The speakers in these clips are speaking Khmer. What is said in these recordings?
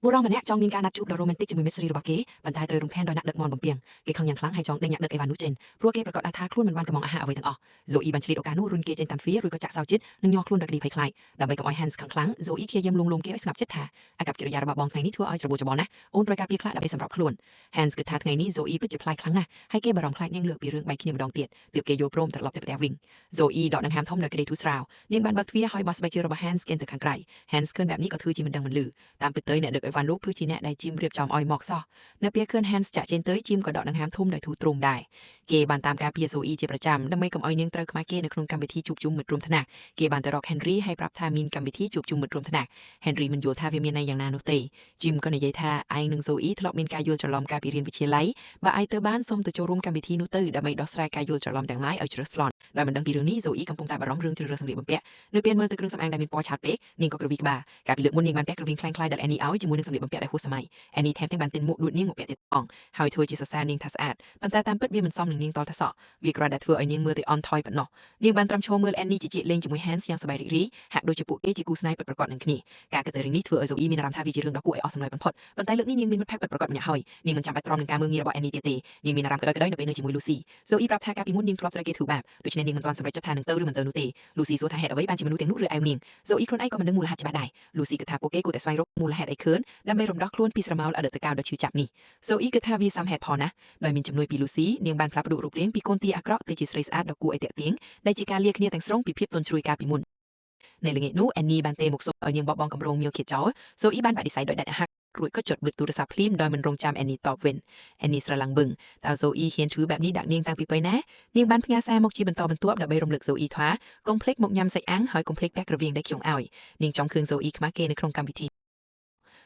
បុរសម្នាក់ចង់មានការណាត់ជួបដ៏រ៉ូមែនទិកជាមួយមិត្តស្រីរបស់គេប៉ុន្តែត្រូវរំខានដោយអ្នកដឹកនាំបំពេញគេខឹងយ៉ាងខ្លាំងហើយចង់ដេញអ្នកដឹកអេវ៉ានោះចេញព្រោះគេប្រកាសថាខ្លួនមិនបានកំងអាហារអ្វីទាំងអស់ Zoe បានឆ្លៀតឱកាសនោះរុញគេចេញតាមទ្វាររួចក៏ចាក់សោជាតិនិងញ័រខ្លួនដោយក្តីភ័យខ្លាចដើម្បីកុំឲ្យ Hans ខឹងខ្លាំង Zoe ព្យាយាមលួងលោមគេឲ្យស្ងប់ចិត្តថាអាកប្បកិរិយារបស់បងថ្ងៃនេះធ្វើឲ្យច្របូកច្របល់ណាស់អូនត្រូវការពារខ្លាចដើម្បីសម្របខ្លួន Hans គិតថាថ្ងៃនេះ Zoe ពិតជាប្លែកខ្លាំងណាស់ហើយគេបារម្ភខ្លាចនាងលើកពីរឿងបែកគ្នាម្ដងទៀតទើបគេយល់ព្រមត្រឡប់ទៅផ្ទះវិញ Zoe ដកដង្ហើមធំដោយក្តីធូរស្រាលនាងបានបើកទ្វារឲ្យបោះស្បែកជើងរបស់ Hans គេទៅខាងក្រៅ Hans ឃើញបែបនេះក៏ធ្វើជាមិនដឹងមិនលឺតាមពិតទៅអ្នកដឹកអេវ៉ាន់នោះគឺជាអ្នកដែលជីមរៀបចំឲ្យមកសោះនៅពេលឃើញ Hans ចាក់ចេញទៅជីមក៏ដកដង្ហើមធំដោយធូរទ្រង់ដែរគេបានតាមការពារ Zoe ជាប្រចាំដើម្បីកុំឲ្យនាងត្រូវខ្មាស់គេនៅក្នុងកម្មវិធីជួបជុំមិត្តរួមថ្នាក់គេបានទៅរក Henry ហើយប្រាប់ថាមានកម្មវិធីជួបជុំមិត្តរួមថ្នាក់ Henry មិនយល់ថាវាមានន័យយ៉ាងណានោះទេ Jim ក៏និយាយថាឯងនិង Zoe ធ្លាប់មានការយល់ច្រឡំកាលពីរៀនវិទ្យាល័យបើឯងទៅបានសូមទៅចូលរួមកម្មវិធីនោះទៅដើម្បីដោះស្រាយការយល់ច្រឡំទាំងឡាយឲ្យជ្រៅស្លន់ដោយមិនដឹងពីរឿងនេះ Zoe កំពុងតែបារម្ភរឿងជ្រើសរើសសម្លៀកបំពាក់នៅពេលមើលទៅគ្រឿងសម្អាងដែលមានពណ៌ឆើតពេកនាងក៏ក្រវីក្បាលកាលពីលើកមុននាងបានពាក់ក្រវីងคล้ายៗដែល Annie ឲ្យជាមួយនឹងសម្លៀកបំពាក់ដែលហួសសម័យ Annie ថែមទាំងបានទិញមួកដួតនាងមកពាក់ទៀតផងហើយធ្វើជាសរសើរនាងថាស្អាតប៉ុន្តែតាមពិតវាមិនសមនឹងនាងតលថាសក់វាគ្រាន់តែធ្វើឲ្យនាងមើលទៅអន់ថយប៉ុណ្ណោះនាងបានត្រឹមឈរមើល Annie ជជែកលេងជាមួយ Hans យ៉ាងសប្បាយរីករាយហាក់ដូចជាពួកគេជាគូស្នេហ៍ពិតប្រាកដនឹងគ្នាការគិតទៅរឿងនេះធ្វើឲ្យ Zoe មានអារម្មណ៍ថាវាជារឿងដ៏គួរឲ្យអស់សំឡេងបំផុតប៉ុន្តែលើកនេះនាងមានមិត្តភក្តិពិតប្រាកដម្នាក់ហើយនាងមិនចាំបាច់ទ្រាំនឹងការមើលងាយរបស់ Annie ទៀតទេនាងមានអារម្មណ៍ក្តៅៗនៅពេលនៅជាមួយ Lucy Zoe ប្រាប់ថាកាលពីមុននាងធ្លាប់ត្រូវគេធ្វើបាបដូច្នេះនាងមិនទាន់សម្រេចចិត្តថានឹងទៅឬមិនទៅនោះទេ Lucy សួរថាហេតុអ្វីបានជាមនុស្សទាំងនោះរើសអើងនាង Zoe ខ្លួនឯងក៏មិនដឹងមូលហេតុច្បាស់ដែរ Lucy គិតថាពួកគេគួរតែស្វែងរកមូលហេតុអីឃើញដើម្បីរំដោះខ្លួនពីស្រមោលអតីតកាលដ៏ឈឺចាប់នេះ Zoe គិតថាវាសមហេតុផលណាស់ដោយមានជំនួយពី Lucy នាងបានផ្លាស់ប្ដូររូបរាងពីកូនទាអាក្រក់ទៅជាស្រីស្អាតដ៏គួរឲ្យទាក់ទាញដែលជាការលាគ្នាទាំងស្រុងពីភាពទន់ជ្រួយកាលពីមុននៅល្ងាចនោះ Annie បានទេមកសួរឲ្យនាងបបងកម្រងមៀលឃាតចោល Zoe បានបដិសេធដោយដាច់ហាក់រួចក៏ចុចប៊ឹកទូរស័ព្ទភ្លាមដោយមិនរងចាំ Annie តបវិញ Annie ស្រឡាំងបឹងតើ Zoe ហ៊ានធ្វើបែបនេះដាក់នាងតាំងពីពេលណានាងបានផ្ញើសារមកជាបន្តបន្ទាប់ដើម្បីរំលឹក Zoe ថាកុំភ្លេចមកញ៉ាំសាច់អាំងហើយកុំភ្លេចពាក់ក្រវៀងដែលខ្ញុំឲ្យនាងចង់ឃើញ Zoe ខ្មាស់គេនៅក្នុងកម្មវិធី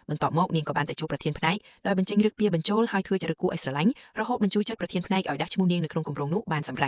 បន្ទាប់មកនាងក៏បានទៅជួបប្រធានផ្នែកដោយបញ្ចេញឫកពាបញ្ចូលហើយធ្វើចរិតគួរឲ្យស្រឡាញ់រហូតបញ្ជួយចិត្តប្រធានផ្នែកឲ្យដាក់ឈ្មោះនាងនៅក្នុងគម្រោងនោះបានសម្រេច